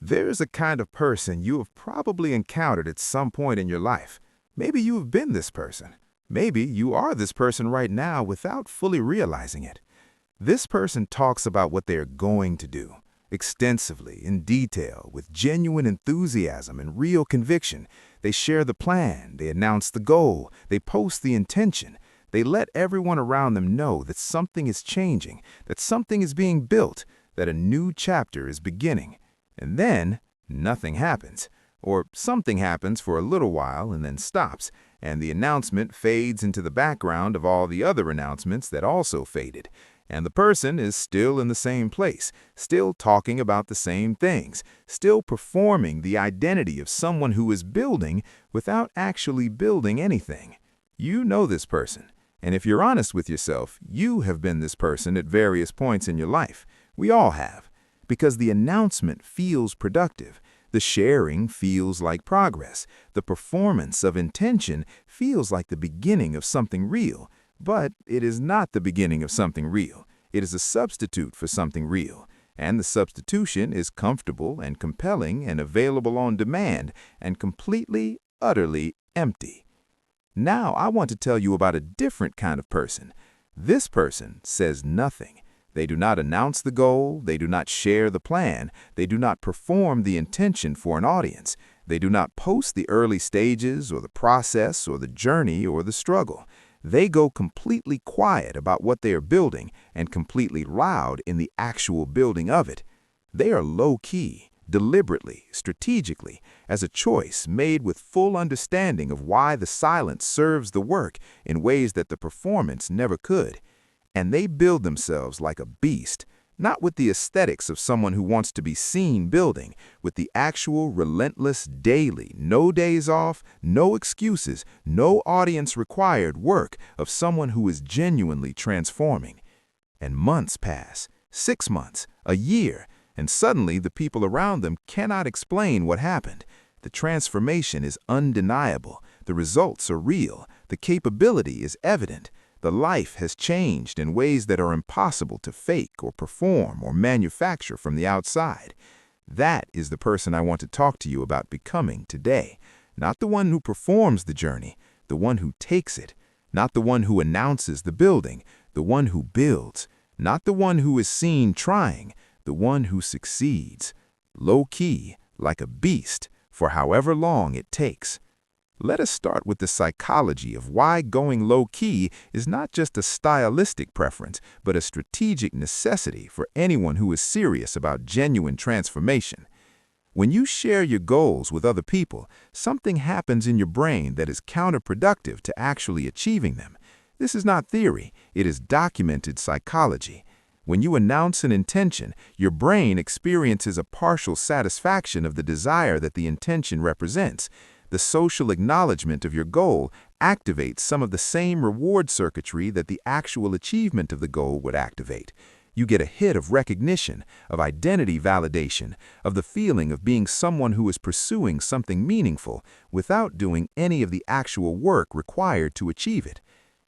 There's a kind of person you have probably encountered at some point in your life. Maybe you have been this person. Maybe you are this person right now without fully realizing it. This person talks about what they are going to do, extensively, in detail, with genuine enthusiasm and real conviction. They share the plan, they announce the goal, they post the intention. They let everyone around them know that something is changing, that something is being built, that a new chapter is beginning. And then, nothing happens. Or something happens for a little while and then stops, and the announcement fades into the background of all the other announcements that also faded. And the person is still in the same place, still talking about the same things, still performing the identity of someone who is building without actually building anything. You know this person, and if you're honest with yourself, you have been this person at various points in your life. We all have. Because the announcement feels productive, the sharing feels like progress, the performance of intention feels like the beginning of something real. But it is not the beginning of something real. It is a substitute for something real. And the substitution is comfortable and compelling and available on demand and completely, utterly empty. Now I want to tell you about a different kind of person. This person says nothing. They do not announce the goal, they do not share the plan, they do not perform the intention for an audience, they do not post the early stages or the process or the journey or the struggle. They go completely quiet about what they are building and completely loud in the actual building of it. They are low-key, deliberately, strategically, as a choice made with full understanding of why the silence serves the work in ways that the performance never could. And they build themselves like a beast, not with the aesthetics of someone who wants to be seen building, with the actual relentless daily, no days off, no excuses, no audience required work of someone who is genuinely transforming. And months pass, 6 months, a year, and suddenly the people around them cannot explain what happened. The transformation is undeniable, the results are real, the capability is evident. The life has changed in ways that are impossible to fake or perform or manufacture from the outside. That is the person I want to talk to you about becoming today. Not the one who performs the journey, the one who takes it. Not the one who announces the building, the one who builds. Not the one who is seen trying, the one who succeeds. Low-key, like a beast, for however long it takes. Let us start with the psychology of why going low-key is not just a stylistic preference, but a strategic necessity for anyone who is serious about genuine transformation. When you share your goals with other people, something happens in your brain that is counterproductive to actually achieving them. This is not theory, it is documented psychology. When you announce an intention, your brain experiences a partial satisfaction of the desire that the intention represents. The social acknowledgement of your goal activates some of the same reward circuitry that the actual achievement of the goal would activate. You get a hit of recognition, of identity validation, of the feeling of being someone who is pursuing something meaningful without doing any of the actual work required to achieve it.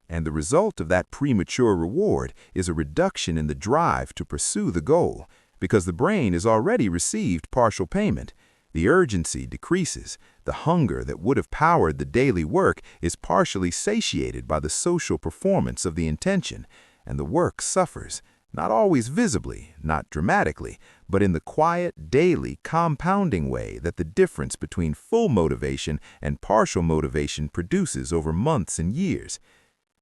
And the result of that premature reward is a reduction in the drive to pursue the goal, because the brain has already received partial payment. The urgency decreases. The hunger that would have powered the daily work is partially satiated by the social performance of the intention, and the work suffers, not always visibly, not dramatically, but in the quiet, daily, compounding way that the difference between full motivation and partial motivation produces over months and years.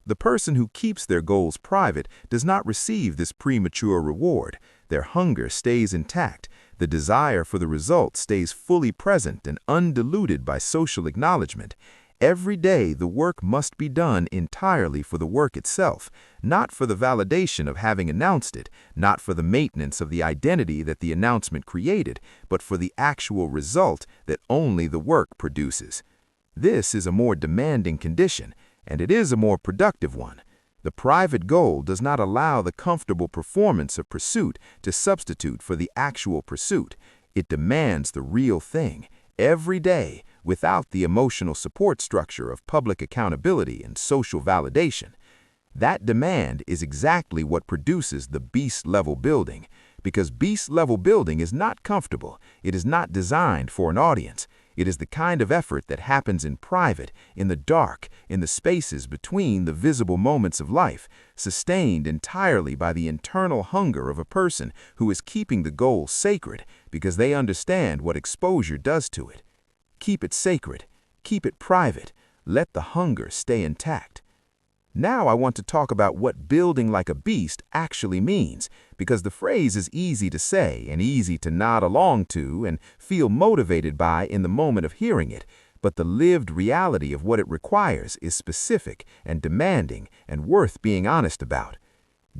The person who keeps their goals private does not receive this premature reward. Their hunger stays intact. The desire for the result stays fully present and undiluted by social acknowledgement. Every day the work must be done entirely for the work itself, not for the validation of having announced it, not for the maintenance of the identity that the announcement created, but for the actual result that only the work produces. This is a more demanding condition, and it is a more productive one. The private goal does not allow the comfortable performance of pursuit to substitute for the actual pursuit. It demands the real thing, every day, without the emotional support structure of public accountability and social validation. That demand is exactly what produces the beast-level building. because beast-level building is not comfortable. It is not designed for an audience. It is the kind of effort that happens in private, in the dark, in the spaces between the visible moments of life, sustained entirely by the internal hunger of a person who is keeping the goal sacred because they understand what exposure does to it. Keep it sacred. Keep it private. Let the hunger stay intact. Now I want to talk about what building like a beast actually means, because the phrase is easy to say and easy to nod along to and feel motivated by in the moment of hearing it, but the lived reality of what it requires is specific and demanding and worth being honest about.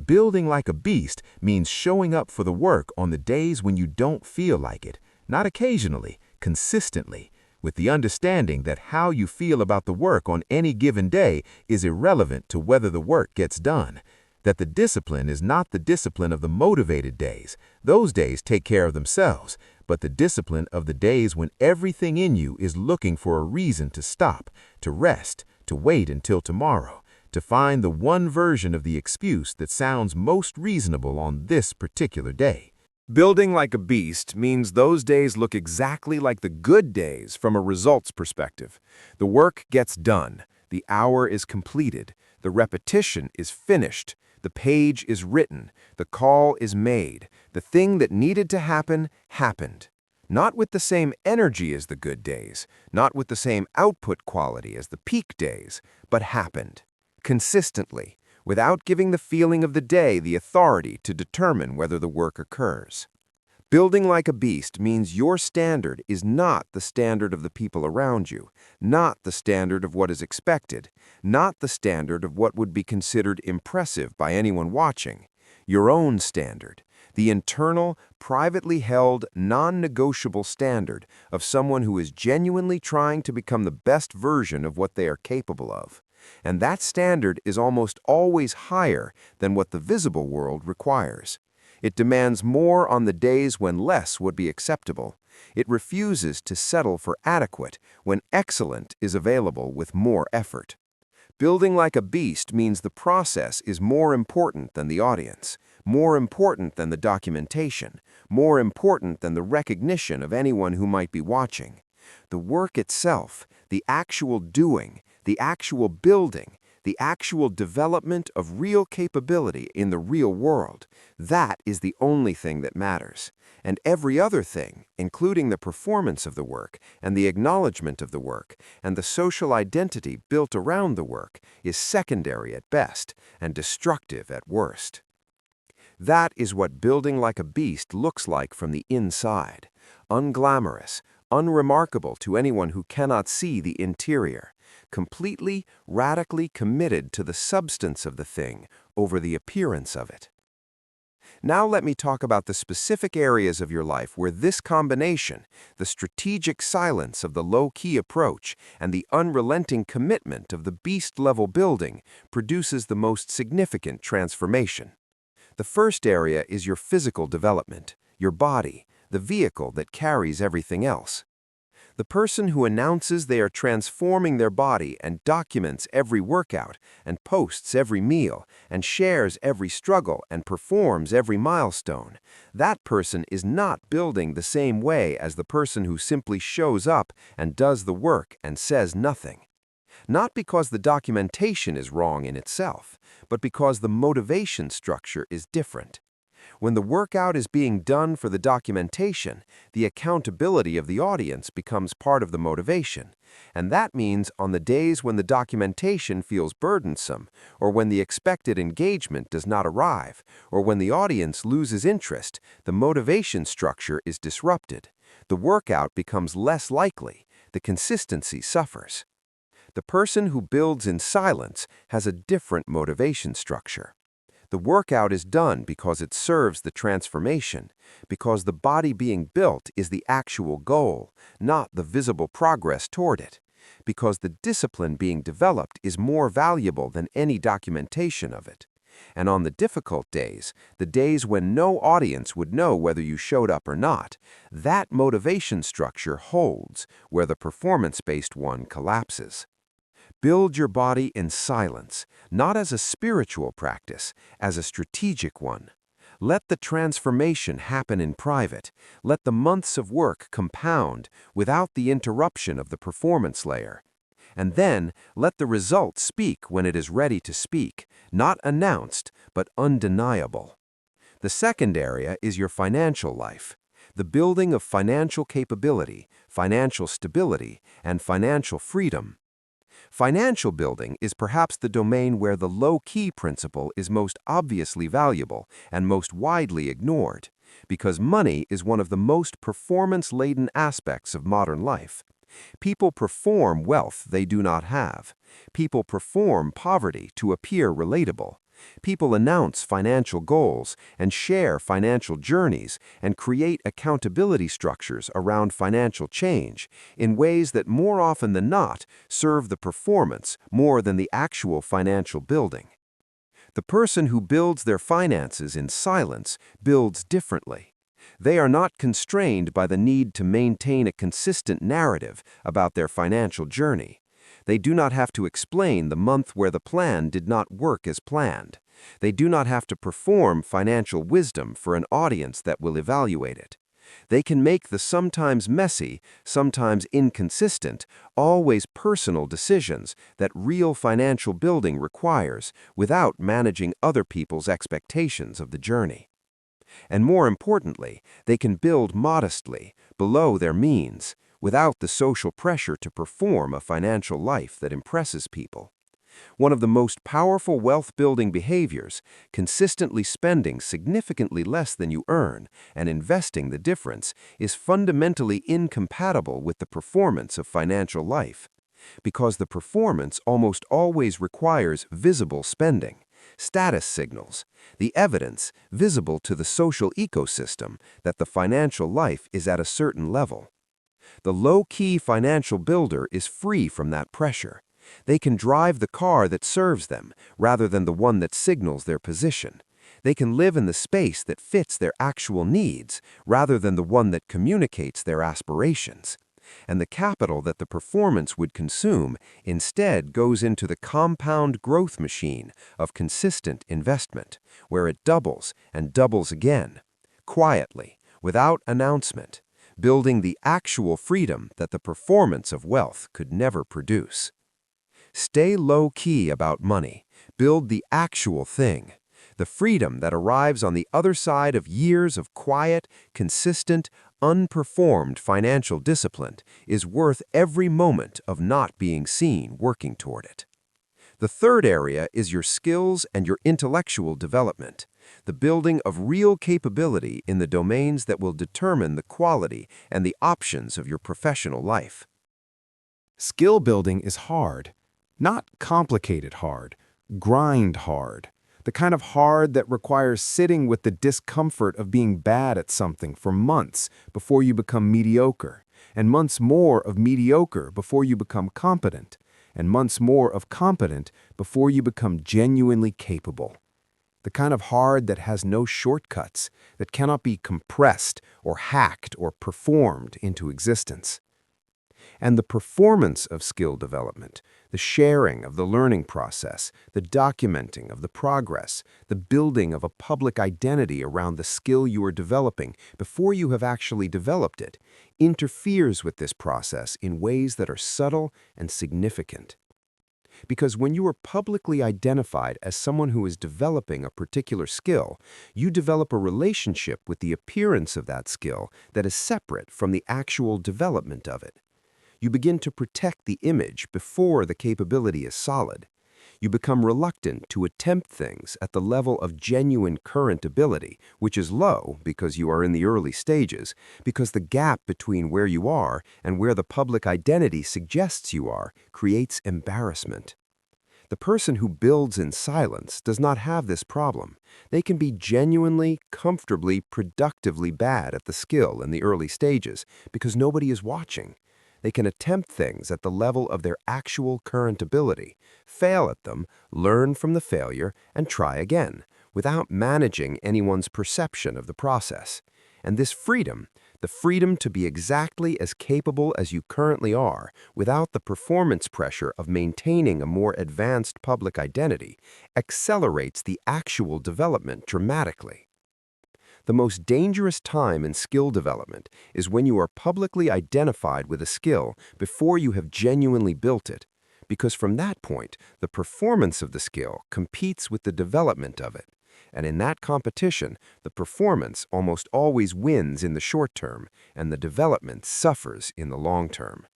Building like a beast means showing up for the work on the days when you don't feel like it, not occasionally, consistently, with the understanding that how you feel about the work on any given day is irrelevant to whether the work gets done, that the discipline is not the discipline of the motivated days. Those days take care of themselves, but the discipline of the days when everything in you is looking for a reason to stop, to rest, to wait until tomorrow, to find the one version of the excuse that sounds most reasonable on this particular day. Building like a beast means those days look exactly like the good days from a results perspective. The work gets done, the hour is completed, the repetition is finished, the page is written, the call is made, the thing that needed to happen happened. Not with the same energy as the good days, not with the same output quality as the peak days, but happened. Consistently, without giving the feeling of the day the authority to determine whether the work occurs. Building like a beast means your standard is not the standard of the people around you, not the standard of what is expected, not the standard of what would be considered impressive by anyone watching. Your own standard, the internal, privately held, non-negotiable standard of someone who is genuinely trying to become the best version of what they are capable of. And that standard is almost always higher than what the visible world requires. It demands more on the days when less would be acceptable. It refuses to settle for adequate when excellent is available with more effort. Building like a beast means the process is more important than the audience, more important than the documentation, more important than the recognition of anyone who might be watching. The work itself, the actual doing, the actual building, the actual development of real capability in the real world, that is the only thing that matters. And every other thing, including the performance of the work and the acknowledgement of the work and the social identity built around the work, is secondary at best and destructive at worst. That is what building like a beast looks like from the inside. Unglamorous, unremarkable to anyone who cannot see the interior. Completely, radically committed to the substance of the thing over the appearance of it. Now let me talk about the specific areas of your life where this combination, the strategic silence of the low-key approach and the unrelenting commitment of the beast-level building produces the most significant transformation. The first area is your physical development, your body, the vehicle that carries everything else. The person who announces they are transforming their body and documents every workout and posts every meal and shares every struggle and performs every milestone, that person is not building the same way as the person who simply shows up and does the work and says nothing. Not because the documentation is wrong in itself, but because the motivation structure is different. When the workout is being done for the documentation, the accountability of the audience becomes part of the motivation. And that means on the days when the documentation feels burdensome, or when the expected engagement does not arrive, or when the audience loses interest, the motivation structure is disrupted. The workout becomes less likely. The consistency suffers. The person who builds in silence has a different motivation structure. The workout is done because it serves the transformation, because the body being built is the actual goal, not the visible progress toward it, because the discipline being developed is more valuable than any documentation of it. And on the difficult days, the days when no audience would know whether you showed up or not, that motivation structure holds where the performance-based one collapses. Build your body in silence, not as a spiritual practice, as a strategic one. Let the transformation happen in private. Let the months of work compound without the interruption of the performance layer. And then let the result speak when it is ready to speak, not announced, but undeniable. The second area is your financial life, the building of financial capability, financial stability, and financial freedom. Financial building is perhaps the domain where the low-key principle is most obviously valuable and most widely ignored, because money is one of the most performance-laden aspects of modern life. People perform wealth they do not have. People perform poverty to appear relatable. People announce financial goals and share financial journeys and create accountability structures around financial change in ways that more often than not serve the performance more than the actual financial building. The person who builds their finances in silence builds differently. They are not constrained by the need to maintain a consistent narrative about their financial journey. They do not have to explain the month where the plan did not work as planned. They do not have to perform financial wisdom for an audience that will evaluate it. They can make the sometimes messy, sometimes inconsistent, always personal decisions that real financial building requires without managing other people's expectations of the journey. And more importantly, they can build modestly, below their means, without the social pressure to perform a financial life that impresses people. One of the most powerful wealth-building behaviors, consistently spending significantly less than you earn and investing the difference, is fundamentally incompatible with the performance of financial life, because the performance almost always requires visible spending, status signals, the evidence visible to the social ecosystem that the financial life is at a certain level. The low-key financial builder is free from that pressure. They can drive the car that serves them rather than the one that signals their position. They can live in the space that fits their actual needs rather than the one that communicates their aspirations. And the capital that the performance would consume instead goes into the compound growth machine of consistent investment, where it doubles and doubles again, quietly, without announcement, building the actual freedom that the performance of wealth could never produce. Stay low-key about money. Build the actual thing, the freedom that arrives on the other side of years of quiet, consistent, unperformed financial discipline is worth every moment of not being seen working toward it. The third area is your skills and your intellectual development, the building of real capability in the domains that will determine the quality and the options of your professional life. Skill building is hard. Not complicated hard, grind hard. The kind of hard that requires sitting with the discomfort of being bad at something for months before you become mediocre, and months more of mediocre before you become competent, and months more of competent before you become genuinely capable. The kind of hard that has no shortcuts, that cannot be compressed or hacked or performed into existence. And the performance of skill development, the sharing of the learning process, the documenting of the progress, the building of a public identity around the skill you are developing before you have actually developed it, interferes with this process in ways that are subtle and significant. Because when you are publicly identified as someone who is developing a particular skill, you develop a relationship with the appearance of that skill that is separate from the actual development of it. You begin to protect the image before the capability is solid. You become reluctant to attempt things at the level of genuine current ability, which is low because you are in the early stages, because the gap between where you are and where the public identity suggests you are creates embarrassment. The person who builds in silence does not have this problem. They can be genuinely, comfortably, productively bad at the skill in the early stages because nobody is watching. They can attempt things at the level of their actual current ability, fail at them, learn from the failure, and try again, without managing anyone's perception of the process. And this freedom, the freedom to be exactly as capable as you currently are, without the performance pressure of maintaining a more advanced public identity, accelerates the actual development dramatically. The most dangerous time in skill development is when you are publicly identified with a skill before you have genuinely built it, because from that point, the performance of the skill competes with the development of it. And in that competition, the performance almost always wins in the short term, and the development suffers in the long term.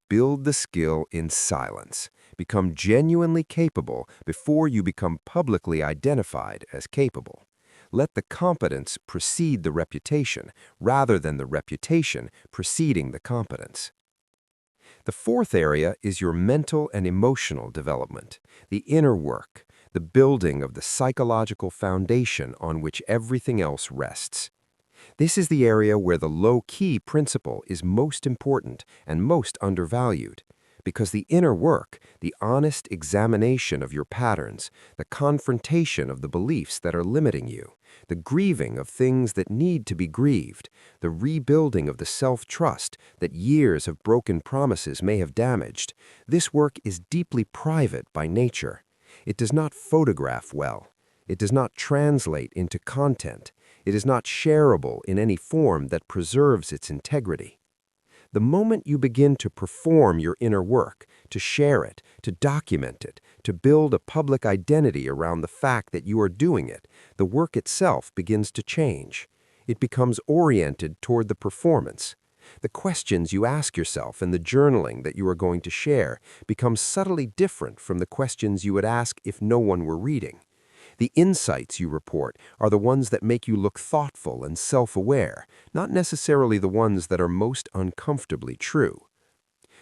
Build the skill in silence. Become genuinely capable before you become publicly identified as capable. Let the competence precede the reputation, rather than the reputation preceding the competence. The fourth area is your mental and emotional development, the inner work, the building of the psychological foundation on which everything else rests. This is the area where the low-key principle is most important and most undervalued, because the inner work, the honest examination of your patterns, the confrontation of the beliefs that are limiting you, the grieving of things that need to be grieved, the rebuilding of the self-trust that years of broken promises may have damaged, this work is deeply private by nature. It does not photograph well. It does not translate into content. It is not shareable in any form that preserves its integrity. The moment you begin to perform your inner work, to share it, to document it, to build a public identity around the fact that you are doing it, the work itself begins to change. It becomes oriented toward the performance. The questions you ask yourself and the journaling that you are going to share become subtly different from the questions you would ask if no one were reading. The insights you report are the ones that make you look thoughtful and self-aware, not necessarily the ones that are most uncomfortably true.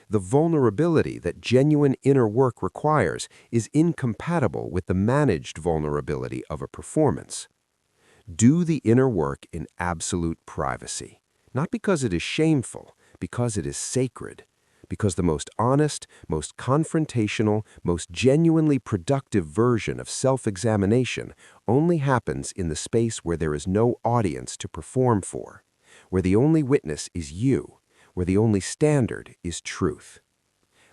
The vulnerability that genuine inner work requires is incompatible with the managed vulnerability of a performance. Do the inner work in absolute privacy, not because it is shameful, because it is sacred. Because the most honest, most confrontational, most genuinely productive version of self-examination only happens in the space where there is no audience to perform for, where the only witness is you, where the only standard is truth.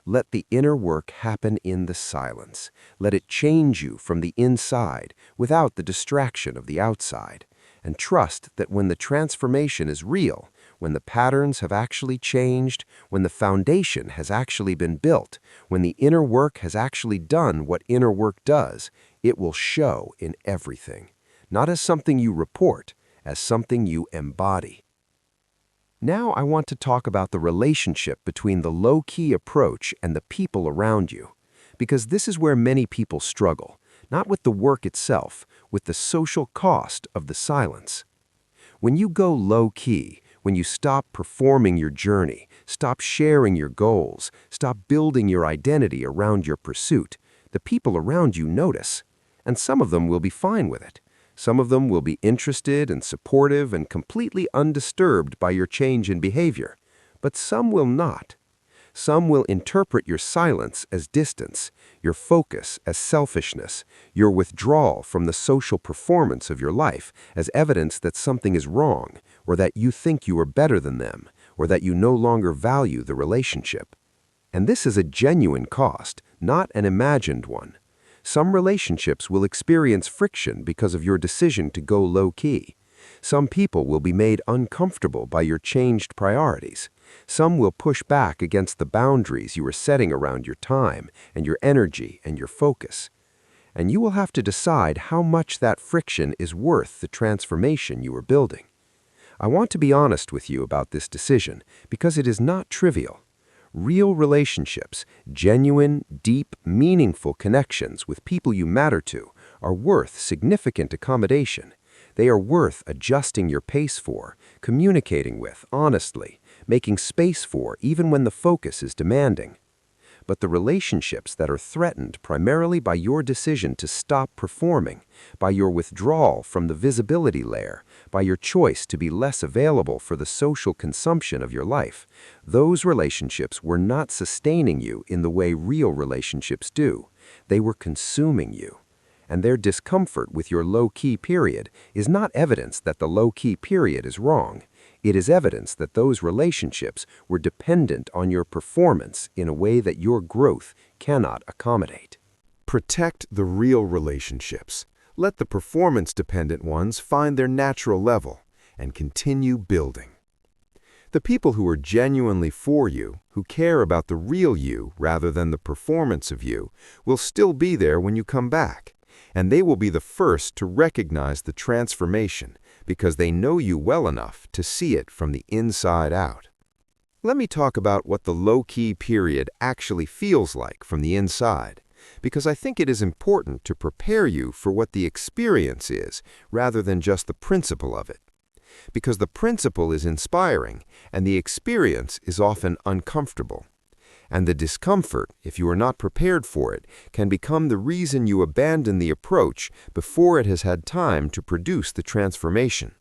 Let the inner work happen in the silence. Let it change you from the inside without the distraction of the outside, and trust that when the transformation is real, when the patterns have actually changed, when the foundation has actually been built, when the inner work has actually done what inner work does, it will show in everything, not as something you report, as something you embody. Now I want to talk about the relationship between the low-key approach and the people around you, because this is where many people struggle, not with the work itself, with the social cost of the silence. When you go low-key, when you stop performing your journey, stop sharing your goals, stop building your identity around your pursuit, the people around you notice. And some of them will be fine with it. Some of them will be interested and supportive and completely undisturbed by your change in behavior. But some will not. Some will interpret your silence as distance, your focus as selfishness, your withdrawal from the social performance of your life as evidence that something is wrong, or that you think you are better than them, or that you no longer value the relationship. And this is a genuine cost, not an imagined one. Some relationships will experience friction because of your decision to go low-key. Some people will be made uncomfortable by your changed priorities. Some will push back against the boundaries you are setting around your time and your energy and your focus. And you will have to decide how much that friction is worth the transformation you are building. I want to be honest with you about this decision because it is not trivial. Real relationships, genuine, deep, meaningful connections with people you matter to, are worth significant accommodation. They are worth adjusting your pace for, communicating with honestly, making space for even when the focus is demanding. But the relationships that are threatened primarily by your decision to stop performing, by your withdrawal from the visibility layer, by your choice to be less available for the social consumption of your life, those relationships were not sustaining you in the way real relationships do. They were consuming you. And their discomfort with your low-key period is not evidence that the low-key period is wrong. It is evidence that those relationships were dependent on your performance in a way that your growth cannot accommodate. Protect the real relationships. Let the performance-dependent ones find their natural level and continue building. The people who are genuinely for you, who care about the real you rather than the performance of you, will still be there when you come back, and they will be the first to recognize the transformation because they know you well enough to see it from the inside out. Let me talk about what the low-key period actually feels like from the inside, because I think it is important to prepare you for what the experience is rather than just the principle of it. Because the principle is inspiring and the experience is often uncomfortable. And the discomfort, if you are not prepared for it, can become the reason you abandon the approach before it has had time to produce the transformation.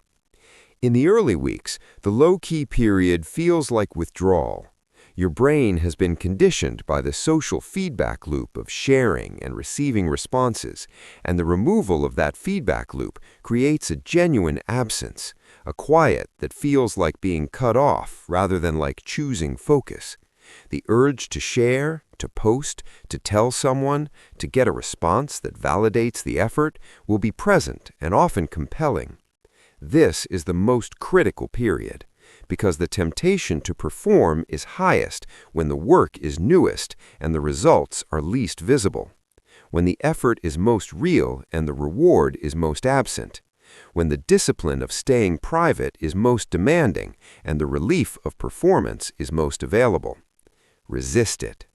In the early weeks, the low-key period feels like withdrawal. Your brain has been conditioned by the social feedback loop of sharing and receiving responses, and the removal of that feedback loop creates a genuine absence, a quiet that feels like being cut off rather than like choosing focus. The urge to share, to post, to tell someone, to get a response that validates the effort will be present and often compelling. This is the most critical period, because the temptation to perform is highest when the work is newest and the results are least visible, when the effort is most real and the reward is most absent, when the discipline of staying private is most demanding and the relief of performance is most available. Resist it.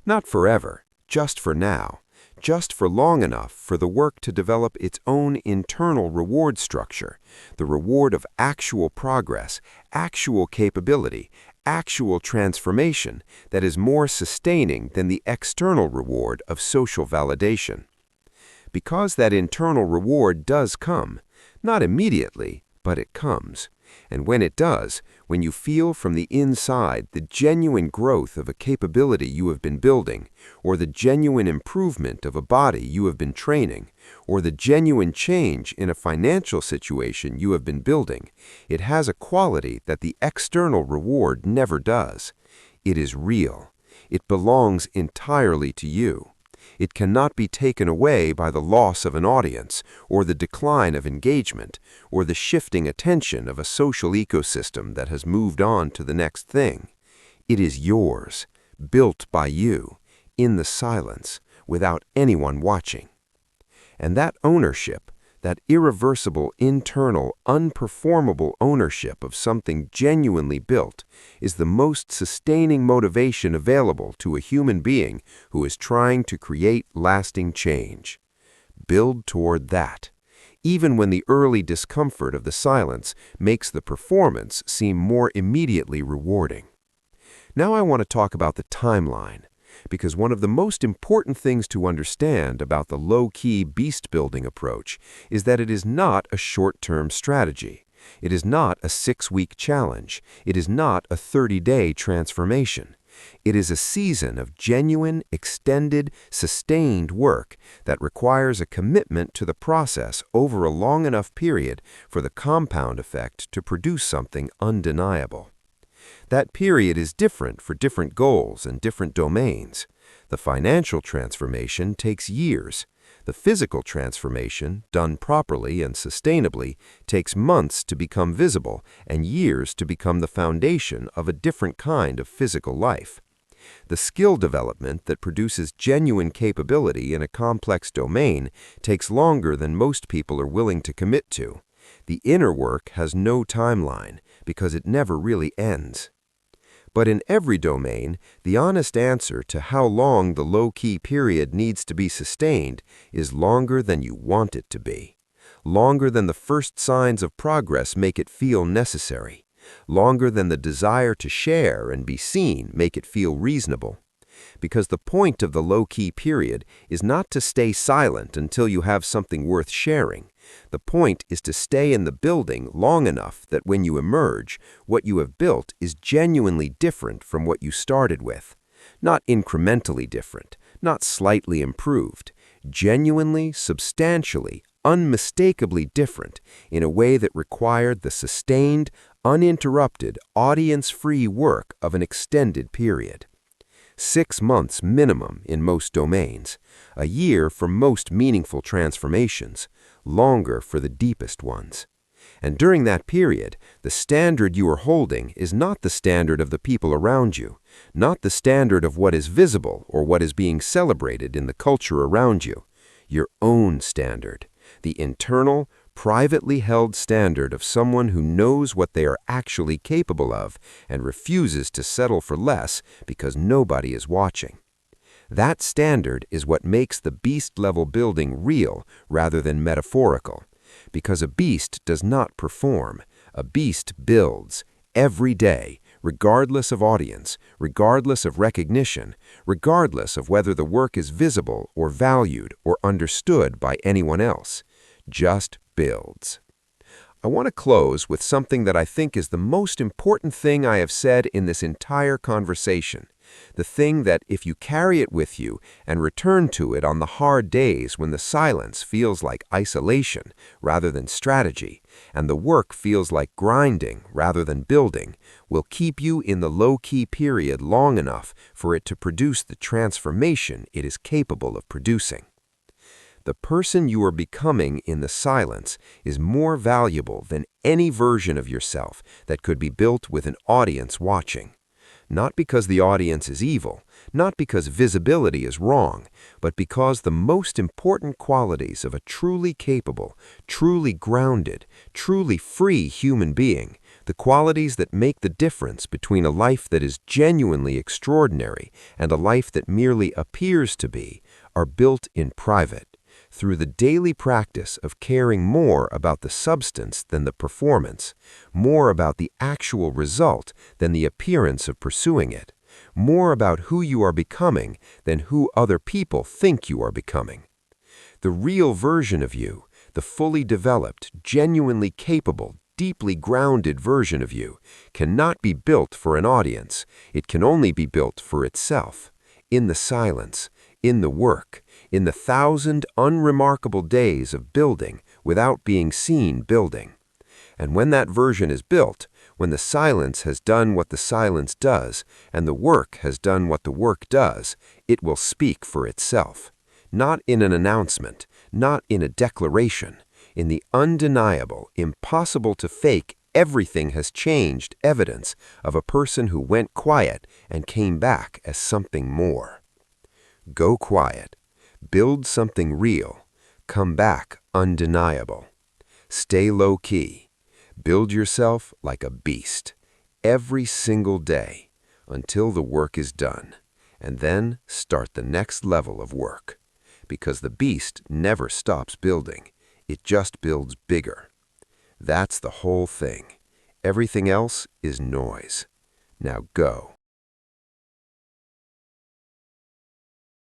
Not forever, just for now, just for long enough for the work to develop its own internal reward structure, the reward of actual progress, actual capability, actual transformation that is more sustaining than the external reward of social validation. Because that internal reward does come, not immediately, but it comes. And when it does, when you feel from the inside the genuine growth of a capability you have been building, or the genuine improvement of a body you have been training, or the genuine change in a financial situation you have been building, it has a quality that the external reward never does. It is real. It belongs entirely to you. It cannot be taken away by the loss of an audience, or the decline of engagement, or the shifting attention of a social ecosystem that has moved on to the next thing. It is yours, built by you, in the silence, without anyone watching. And that ownership, that irreversible, internal, unperformable ownership of something genuinely built, is the most sustaining motivation available to a human being who is trying to create lasting change. Build toward that, even when the early discomfort of the silence makes the performance seem more immediately rewarding. Now I want to talk about the timeline, because one of the most important things to understand about the low-key beast-building approach is that it is not a short-term strategy. It is not a 6-week challenge. It is not a 30-day transformation. It is a season of genuine, extended, sustained work that requires a commitment to the process over a long enough period for the compound effect to produce something undeniable. That period is different for different goals and different domains. The financial transformation takes years. The physical transformation, done properly and sustainably, takes months to become visible and years to become the foundation of a different kind of physical life. The skill development that produces genuine capability in a complex domain takes longer than most people are willing to commit to. The inner work has no timeline because it never really ends. But in every domain, the honest answer to how long the low-key period needs to be sustained is longer than you want it to be. Longer than the first signs of progress make it feel necessary. Longer than the desire to share and be seen make it feel reasonable. Because the point of the low-key period is not to stay silent until you have something worth sharing. The point is to stay in the building long enough that when you emerge, what you have built is genuinely different from what you started with. Not incrementally different, not slightly improved. Genuinely, substantially, unmistakably different in a way that required the sustained, uninterrupted, audience-free work of an extended period. 6 months minimum in most domains, a year for most meaningful transformations, longer for the deepest ones. And during that period, the standard you are holding is not the standard of the people around you, not the standard of what is visible or what is being celebrated in the culture around you. Your own standard, the internal, privately held standard of someone who knows what they are actually capable of and refuses to settle for less because nobody is watching. That standard is what makes the beast-level building real rather than metaphorical. Because a beast does not perform, a beast builds, every day, regardless of audience, regardless of recognition, regardless of whether the work is visible or valued or understood by anyone else. Just builds. I want to close with something that I think is the most important thing I have said in this entire conversation. The thing that, if you carry it with you and return to it on the hard days when the silence feels like isolation rather than strategy, and the work feels like grinding rather than building, will keep you in the low-key period long enough for it to produce the transformation it is capable of producing. The person you are becoming in the silence is more valuable than any version of yourself that could be built with an audience watching. Not because the audience is evil, not because visibility is wrong, but because the most important qualities of a truly capable, truly grounded, truly free human being, the qualities that make the difference between a life that is genuinely extraordinary and a life that merely appears to be, are built in private, through the daily practice of caring more about the substance than the performance, more about the actual result than the appearance of pursuing it, more about who you are becoming than who other people think you are becoming. The real version of you, the fully developed, genuinely capable, deeply grounded version of you, cannot be built for an audience. It can only be built for itself, in the silence, in the work, in the 1,000 unremarkable days of building without being seen building. And when that version is built, when the silence has done what the silence does, and the work has done what the work does, it will speak for itself. Not in an announcement, not in a declaration, in the undeniable, impossible to fake, everything has changed evidence of a person who went quiet and came back as something more. Go quiet. Build something real. Come back undeniable. Stay low-key. Build yourself like a beast, every single day, until the work is done, and then start the next level of work. Because the beast never stops building, it just builds bigger. That's the whole thing. Everything else is noise. Now go.